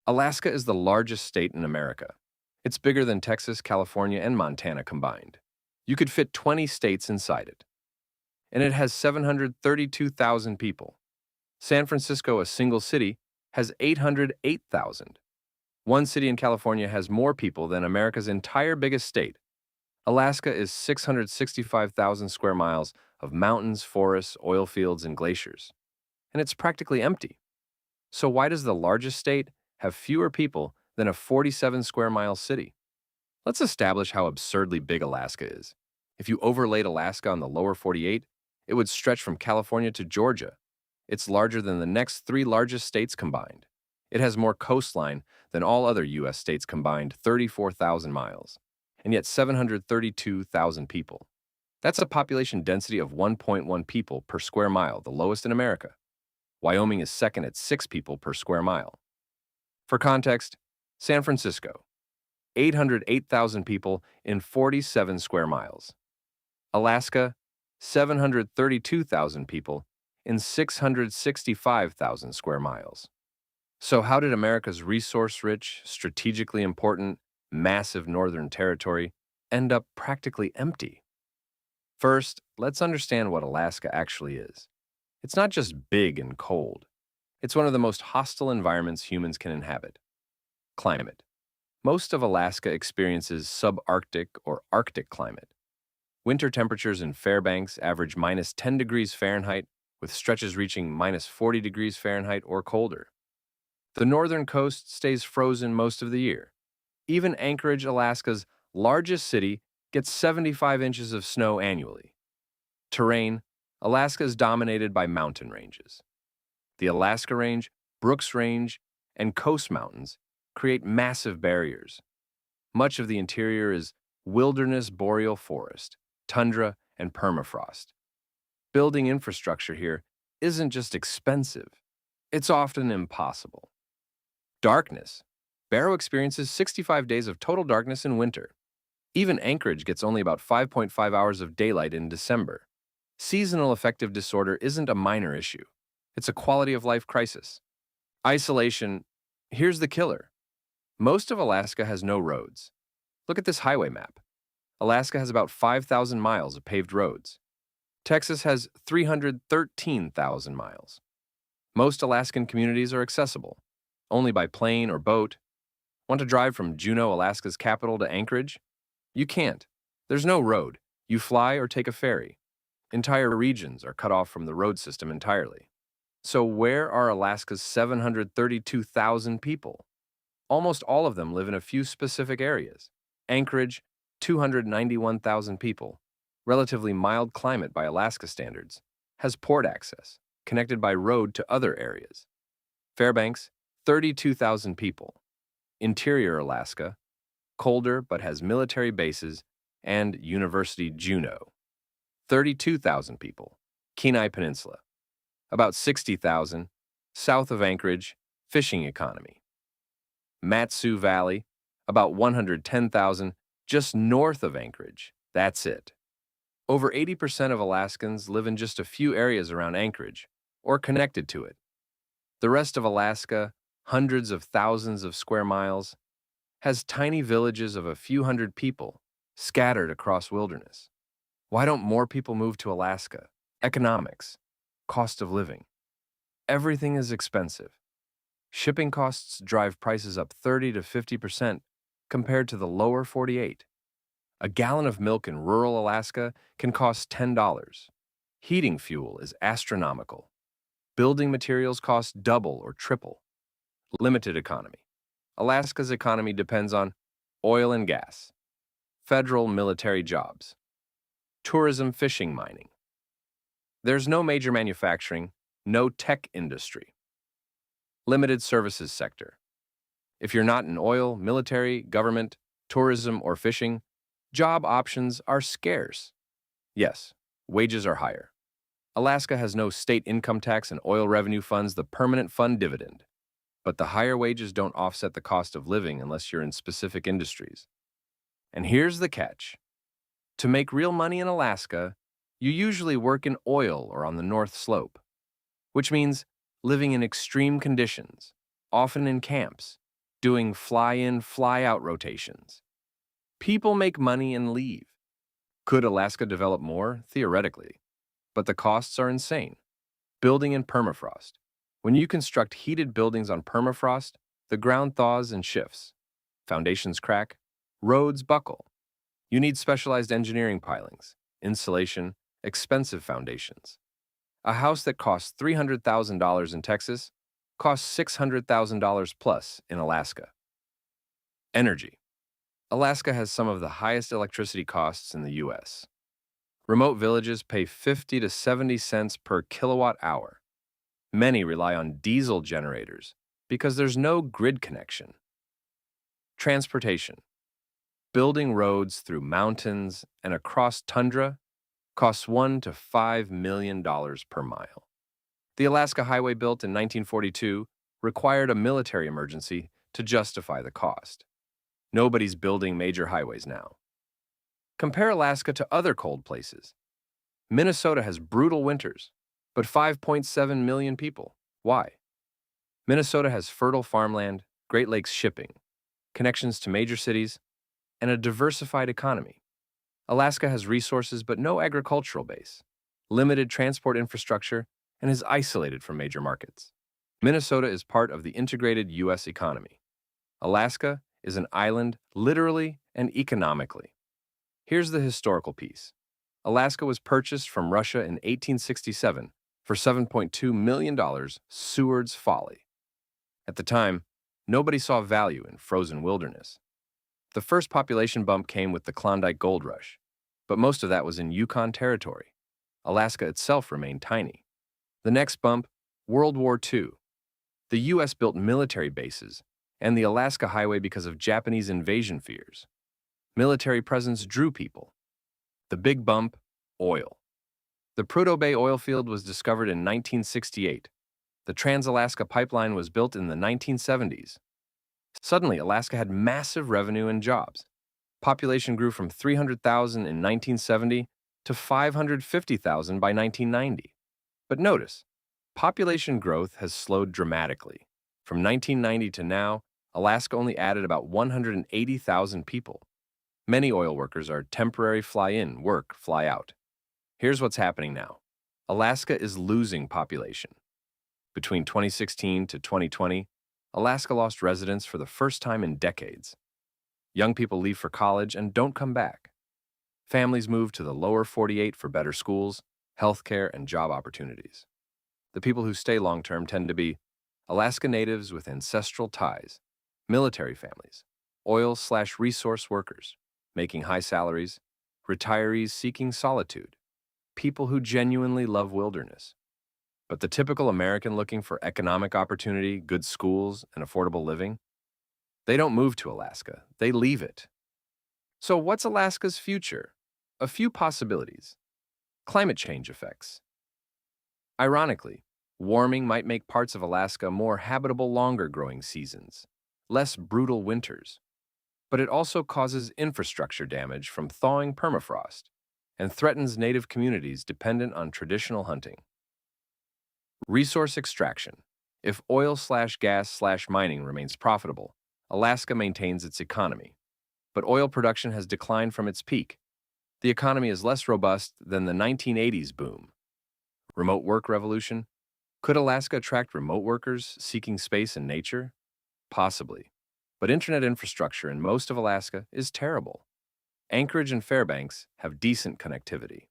Alaska is the largest state in America. It's bigger than Texas, California, and Montana combined. You could fit 20 states inside it. And it has 732,000 people. San Francisco, a single city, has 808,000. One city in California has more people than America's entire biggest state. Alaska is 665,000 square miles of mountains, forests, oil fields, and glaciers. And it's practically empty. So why does the largest state have fewer people than a 47 square mile city? Let's establish how absurdly big Alaska is. If you overlaid Alaska on the lower 48, it would stretch from California to Georgia. It's larger than the next three largest states combined. It has more coastline than all other U.S. states combined, 34,000 miles, and yet 732,000 people. That's a population density of 1.1 people per square mile, the lowest in America. Wyoming is second at 6 people per square mile. For context, San Francisco, 808,000 people in 47 square miles. Alaska, 732,000 people in 665,000 square miles. So how did America's resource-rich, strategically important, massive northern territory end up practically empty? First, let's understand what Alaska actually is. It's not just big and cold. It's one of the most hostile environments humans can inhabit. Climate. Most of Alaska experiences subarctic or Arctic climate. Winter temperatures in Fairbanks average minus 10 degrees Fahrenheit, with stretches reaching minus 40 degrees Fahrenheit or colder. The northern coast stays frozen most of the year. Even Anchorage, Alaska's largest city, gets 75 inches of snow annually. Terrain. Alaska is dominated by mountain ranges. The Alaska Range, Brooks Range, and Coast Mountains create massive barriers. Much of the interior is wilderness boreal forest, tundra, and permafrost. Building infrastructure here isn't just expensive, it's often impossible. Darkness. Barrow experiences 65 days of total darkness in winter. Even Anchorage gets only about 5.5 hours of daylight in December. Seasonal affective disorder isn't a minor issue. It's a quality of life crisis. Isolation. Here's the killer. Most of Alaska has no roads. Look at this highway map. Alaska has about 5,000 miles of paved roads. Texas has 313,000 miles. Most Alaskan communities are accessible, only by plane or boat. Want to drive from Juneau, Alaska's capital, to Anchorage? You can't. There's no road. You fly or take a ferry. Entire regions are cut off from the road system entirely. So where are Alaska's 732,000 people? Almost all of them live in a few specific areas. Anchorage, 291,000 people, relatively mild climate by Alaska standards, has port access, connected by road to other areas. Fairbanks, 32,000 people. Interior Alaska, colder but has military bases, and University Juneau, 32,000 people. Kenai Peninsula, about 60,000, south of Anchorage, fishing economy. Matsu Valley, about 110,000, just north of Anchorage. That's it. Over 80% of Alaskans live in just a few areas around Anchorage, or connected to it. The rest of Alaska, hundreds of thousands of square miles, has tiny villages of a few hundred people scattered across wilderness. Why don't more people move to Alaska? Economics, cost of living. Everything is expensive. Shipping costs drive prices up 30 to 50% compared to the lower 48. A gallon of milk in rural Alaska can cost $10. Heating fuel is astronomical. Building materials cost double or triple. Limited economy. Alaska's economy depends on oil and gas, federal military jobs, tourism, fishing, mining. There's no major manufacturing, no tech industry. Limited services sector. If you're not in oil, military, government, tourism, or fishing, job options are scarce. Yes, wages are higher. Alaska has no state income tax and oil revenue funds the permanent fund dividend. But the higher wages don't offset the cost of living unless you're in specific industries. And here's the catch. To make real money in Alaska, you usually work in oil or on the North Slope, which means living in extreme conditions, often in camps, doing fly-in, fly-out rotations. People make money and leave. Could Alaska develop more? Theoretically. But the costs are insane. Building in permafrost. When you construct heated buildings on permafrost, the ground thaws and shifts. Foundations crack, roads buckle. You need specialized engineering pilings, insulation, expensive foundations. A house that costs $300,000 in Texas costs $600,000 plus in Alaska. Energy. Alaska has some of the highest electricity costs in the U.S. Remote villages pay 50 to 70 cents per kilowatt hour. Many rely on diesel generators because there's no grid connection. Transportation. Building roads through mountains and across tundra costs $1 to $5 million per mile. The Alaska Highway, built in 1942, required a military emergency to justify the cost. Nobody's building major highways now. Compare Alaska to other cold places. Minnesota has brutal winters, but 5.7 million people. Why? Minnesota has fertile farmland, Great Lakes shipping, connections to major cities, and a diversified economy. Alaska has resources but no agricultural base, limited transport infrastructure, and is isolated from major markets. Minnesota is part of the integrated U.S. economy. Alaska is an island literally and economically. Here's the historical piece. Alaska was purchased from Russia in 1867 for $7.2 million, Seward's folly. At the time, nobody saw value in frozen wilderness. The first population bump came with the Klondike Gold Rush, but most of that was in Yukon Territory. Alaska itself remained tiny. The next bump, World War II. The U.S. built military bases and the Alaska Highway because of Japanese invasion fears. Military presence drew people. The big bump, oil. The Prudhoe Bay oil field was discovered in 1968. The Trans-Alaska Pipeline was built in the 1970s. Suddenly, Alaska had massive revenue and jobs. Population grew from 300,000 in 1970 to 550,000 by 1990. But notice, population growth has slowed dramatically. From 1990 to now, Alaska only added about 180,000 people. Many oil workers are temporary fly-in, work, fly-out. Here's what's happening now. Alaska is losing population. Between 2016 to 2020, Alaska lost residents for the first time in decades. Young people leave for college and don't come back. Families move to the lower 48 for better schools, healthcare, and job opportunities. The people who stay long-term tend to be Alaska natives with ancestral ties, military families, oil/resource workers making high salaries, retirees seeking solitude, people who genuinely love wilderness. But the typical American looking for economic opportunity, good schools, and affordable living, they don't move to Alaska, they leave it. So what's Alaska's future? A few possibilities. Climate change effects. Ironically, warming might make parts of Alaska more habitable longer growing seasons, less brutal winters. But it also causes infrastructure damage from thawing permafrost and threatens native communities dependent on traditional hunting. Resource extraction. If oil/gas/mining remains profitable, Alaska maintains its economy. But oil production has declined from its peak. The economy is less robust than the 1980s boom. Remote work revolution. Could Alaska attract remote workers seeking space and nature? Possibly. But internet infrastructure in most of Alaska is terrible. Anchorage and Fairbanks have decent connectivity.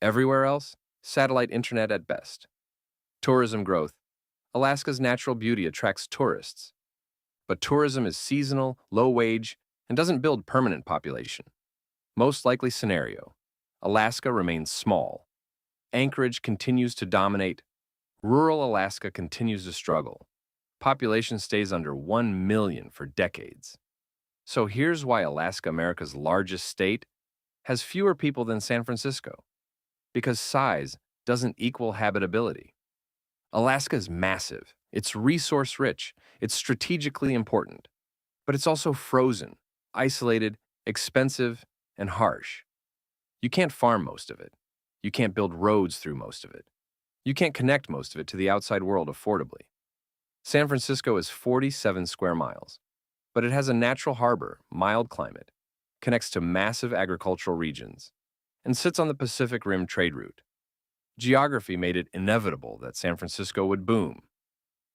Everywhere else, satellite internet at best. Tourism growth. Alaska's natural beauty attracts tourists. But tourism is seasonal, low-wage, and doesn't build permanent population. Most likely scenario, Alaska remains small. Anchorage continues to dominate. Rural Alaska continues to struggle. Population stays under 1 million for decades. So here's why Alaska, America's largest state, has fewer people than San Francisco. Because size doesn't equal habitability. Alaska is massive, it's resource-rich, it's strategically important. But it's also frozen, isolated, expensive, and harsh. You can't farm most of it. You can't build roads through most of it. You can't connect most of it to the outside world affordably. San Francisco is 47 square miles, but it has a natural harbor, mild climate, connects to massive agricultural regions, and sits on the Pacific Rim trade route. Geography made it inevitable that San Francisco would boom.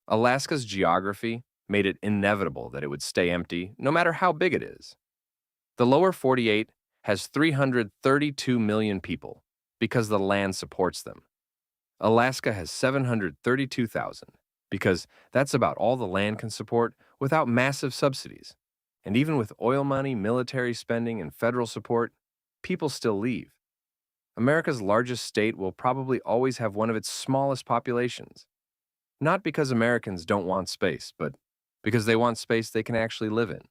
Alaska's geography made it inevitable that it would stay empty, no matter how big it is. The lower 48 has 332 million people because the land supports them. Alaska has 732,000 because that's about all the land can support without massive subsidies. And even with oil money, military spending, and federal support, people still leave. America's largest state will probably always have one of its smallest populations. Not because Americans don't want space, but because they want space they can actually live in.